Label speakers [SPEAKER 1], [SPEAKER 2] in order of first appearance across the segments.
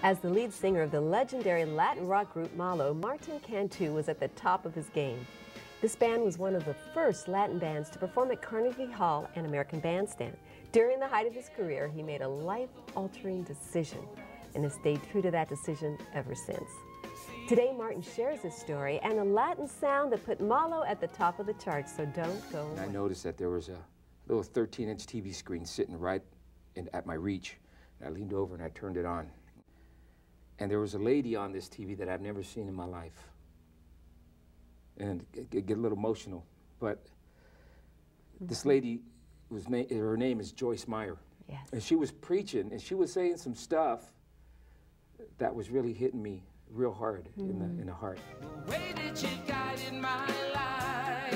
[SPEAKER 1] As the lead singer of the legendary Latin rock group Malo, Martin Cantu was at the top of his game. This band was one of the first Latin bands to perform at Carnegie Hall and American Bandstand. During the height of his career, he made a life-altering decision and has stayed true to that decision ever since. Today, Martin shares his story and a Latin sound that put Malo at the top of the charts, so don't go away.
[SPEAKER 2] I noticed that there was a little 13-inch TV screen sitting right at my reach. And I leaned over and I turned it on. And there was a lady on this TV that I've never seen in my life. And get a little emotional, but this lady, her name is Joyce Meyer.
[SPEAKER 1] Yes.
[SPEAKER 2] And she was preaching, and she was saying some stuff that was really hitting me real hard in the heart. The way that you guided my life,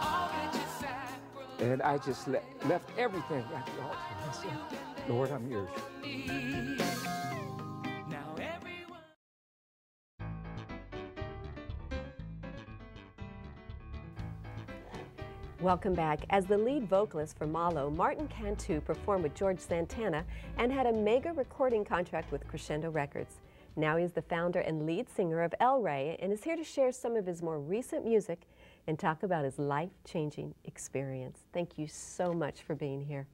[SPEAKER 2] all that you said, and I just left everything at the altar. I said, Lord, I'm yours.
[SPEAKER 1] Welcome back. As the lead vocalist for Malo, Martin Cantu performed with George Santana and had a mega recording contract with Crescendo Records. Now he's the founder and lead singer of LRey and is here to share some of his more recent music and talk about his life-changing experience. Thank you so much for being here.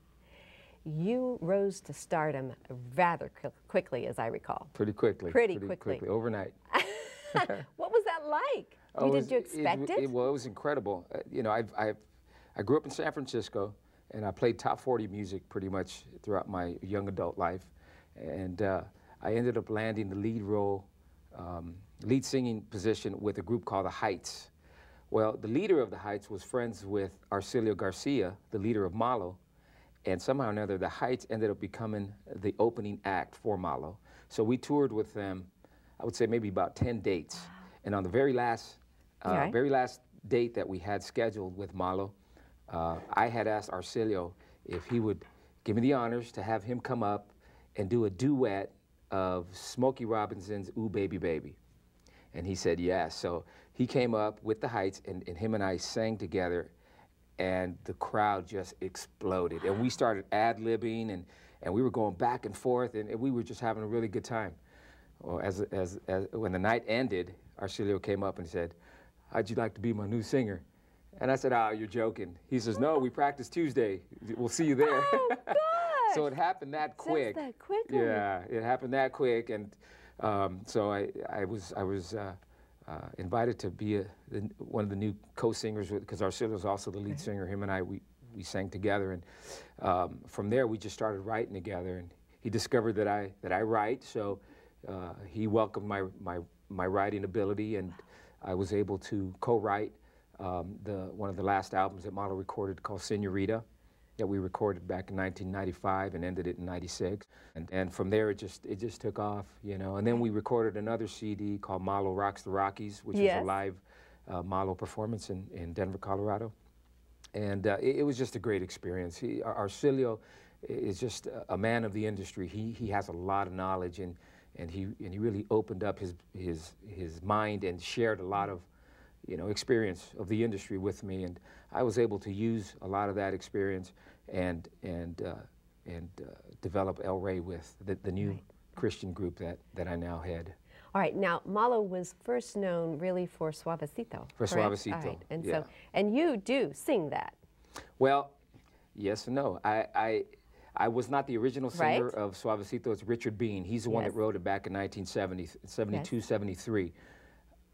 [SPEAKER 1] You rose to stardom rather quickly, as I recall.
[SPEAKER 2] Pretty quickly.
[SPEAKER 1] Pretty quickly.
[SPEAKER 2] Overnight.
[SPEAKER 1] What was that like? Did you expect it?
[SPEAKER 2] Well, it was incredible. You know, I grew up in San Francisco, and I played top 40 music pretty much throughout my young adult life. And I ended up landing the lead singing position with a group called the Heights. Well, the leader of the Heights was friends with Arcelio Garcia, the leader of Malo, and somehow or another, the Heights ended up becoming the opening act for Malo. So we toured with them, I would say maybe about 10 dates. Wow. And on the very last date that we had scheduled with Malo, I had asked Arcelio if he would give me the honors to have him come up and do a duet of Smokey Robinson's Ooh Baby Baby. And he said yes. So he came up with the Heights, and him and I sang together, and the crowd just exploded. And we started ad-libbing, and we were going back and forth, and we were just having a really good time. Well, when the night ended, Arcelio came up and said, "How'd you like to be my new singer?" And I said, "Oh, you're joking." He says, "No, we practice Tuesday. We'll see you there."
[SPEAKER 1] Oh, gosh.
[SPEAKER 2] So it happened that quick.
[SPEAKER 1] Just that quickly.
[SPEAKER 2] Yeah, it happened that quick, and so I was invited to be one of the new co-singers because Arcelio was also the lead singer. Him and I, we sang together, and from there we just started writing together. And he discovered that I write, so he welcomed my writing ability, and I was able to co-write one of the last albums that Malo recorded called Senorita, that we recorded back in 1995 and ended it in '96. And from there it just took off, you know. And then we recorded another CD called Malo Rocks the Rockies, which is a live Malo performance in Denver, Colorado. And it was just a great experience. Arcelio is just a man of the industry. He has a lot of knowledge, and he really opened up his mind and shared a lot of, you know, experience of the industry with me, and I was able to use a lot of that experience and develop LRey with the new Christian group that I now head.
[SPEAKER 1] All right, now Malo was first known really for Suavecito.
[SPEAKER 2] For Suavecito,
[SPEAKER 1] all right. And
[SPEAKER 2] yeah.
[SPEAKER 1] So, and you do sing that.
[SPEAKER 2] Well, yes and no. I was not the original singer of Suavecito. It's Richard Bean. He's the one that wrote it back in 1972, 73.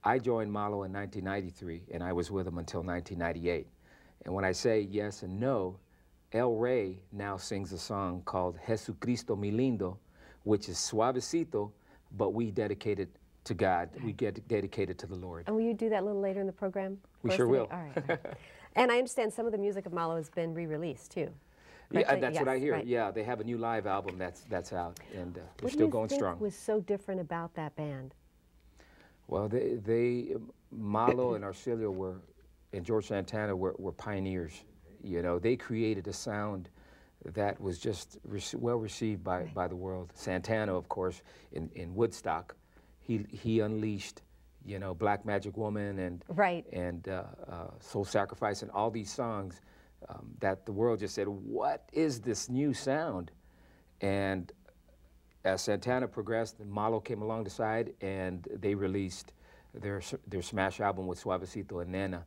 [SPEAKER 2] I joined Malo in 1993, and I was with him until 1998. And when I say yes and no, LRey now sings a song called Jesucristo Mi Lindo, which is Suavecito, but we dedicate it to God. We get dedicated to the Lord. And
[SPEAKER 1] will you do that a little later in the program?
[SPEAKER 2] We sure will.
[SPEAKER 1] All right. And I understand some of the music of Malo has been re-released, too.
[SPEAKER 2] Yeah, that's what I hear. Right. Yeah, they have a new live album that's out, and they're still going strong.
[SPEAKER 1] What was so different about that band?
[SPEAKER 2] Well, Malo and Arcelio and George Santana were pioneers. You know, they created a sound that was just well received by the world. Santana, of course, in Woodstock, he unleashed, you know, Black Magic Woman and Soul Sacrifice and all these songs that the world just said, what is this new sound? And as Santana progressed, Malo came along the side, and they released their smash album with Suavecito and Nena,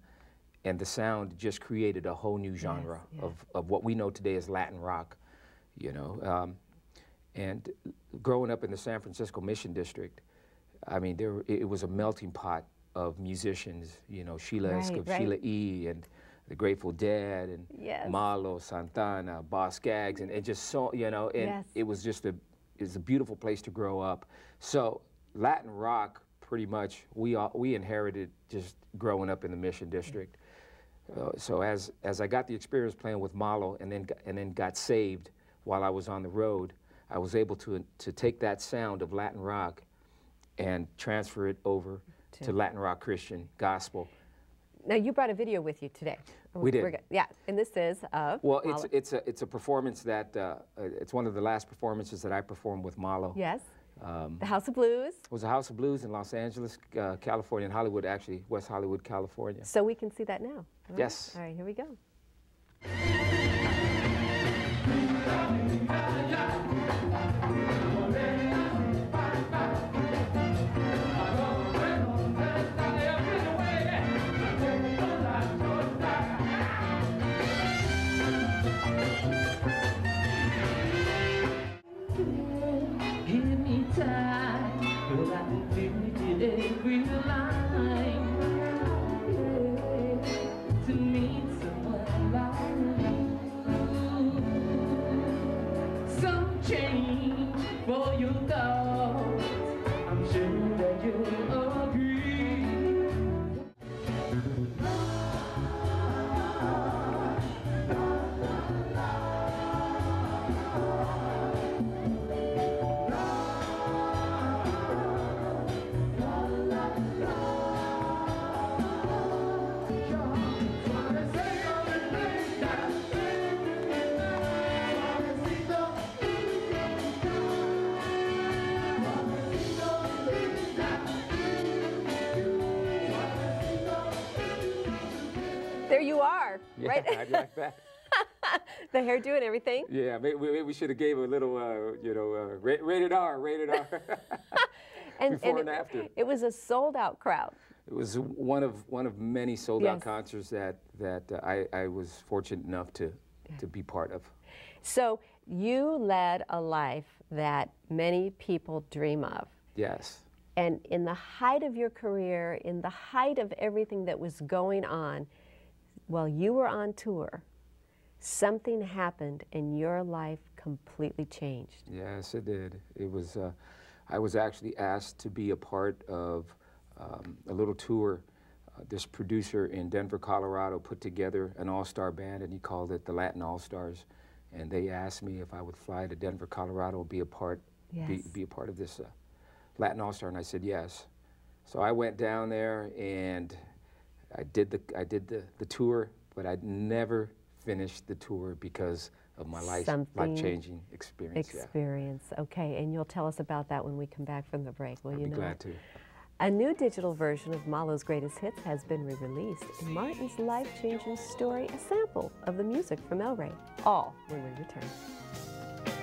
[SPEAKER 2] and the sound just created a whole new genre of what we know today as Latin rock, you know. And growing up in the San Francisco Mission District, I mean, it was a melting pot of musicians, you know, Sheila E. and the Grateful Dead, and Malo, Santana, Boss Skaggs, and just so, you know, and it was just a beautiful place to grow up. So Latin rock, pretty much, we inherited just growing up in the Mission District. So as I got the experience playing with Malo, and then got saved while I was on the road, I was able to take that sound of Latin rock and transfer it over to Latin rock, Christian, gospel.
[SPEAKER 1] Now, you brought a video with you today.
[SPEAKER 2] We did.
[SPEAKER 1] Yeah, and this is of
[SPEAKER 2] Well,
[SPEAKER 1] Malo.
[SPEAKER 2] it's a performance that, it's one of the last performances that I performed with Malo.
[SPEAKER 1] Yes. The House of Blues.
[SPEAKER 2] It was a House of Blues in Los Angeles, California, in Hollywood, actually, West Hollywood, California.
[SPEAKER 1] So we can see that now. All
[SPEAKER 2] yes.
[SPEAKER 1] All right, here we go. There you are,
[SPEAKER 2] yeah,
[SPEAKER 1] right?
[SPEAKER 2] I like that.
[SPEAKER 1] The hairdo and everything.
[SPEAKER 2] Yeah, maybe we should have gave a little, you know, rated R, before and after.
[SPEAKER 1] It was a sold-out crowd.
[SPEAKER 2] It was one of many sold-out concerts that I was fortunate enough to be part of.
[SPEAKER 1] So you led a life that many people dream of.
[SPEAKER 2] Yes.
[SPEAKER 1] And in the height of your career, in the height of everything that was going on, while you were on tour, something happened and your life completely changed.
[SPEAKER 2] Yes, it did. It was, I was actually asked to be a part of a little tour. This producer in Denver, Colorado put together an all-star band, and he called it the Latin All-Stars. And they asked me if I would fly to Denver, Colorado, and be a part of this Latin All-Star, and I said yes. So I went down there and I did the tour, but I never finished the tour because of my life-changing experience.
[SPEAKER 1] Okay, and you'll tell us about that when we come back from the break, will you?
[SPEAKER 2] I'd be glad to.
[SPEAKER 1] A new digital version of Malo's greatest hits has been re-released, and Martin's life-changing story, a sample of the music from LRey. All when we return.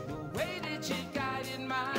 [SPEAKER 3] The way that you guided my